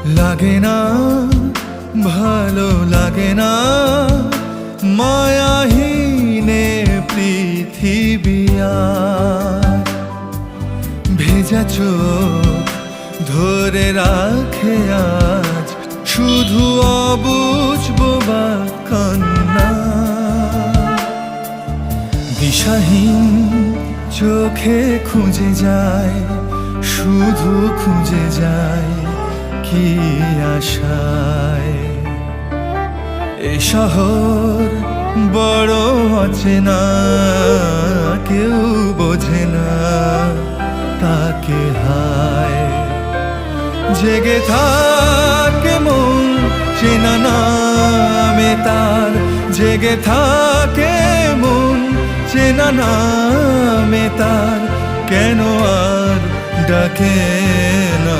লাগে না, ভালো লাগে না, মায়াহীনে পৃথিবী আর। ভেজা চোখ ধরে রাখে আজ শুধু অবুঝ বোবা কান্না। দিশাহীন চোখে খুঁজে যায়, শুধু খুঁজে যায় কি আশায়। এ শহর বড় অচেনা, কেউ বোঝে না তাকে হায়। জেগে থাকে মন চেনা নামে তার, জেগে থাকে মন চেনা নামে তার, কেন আর ডাকে না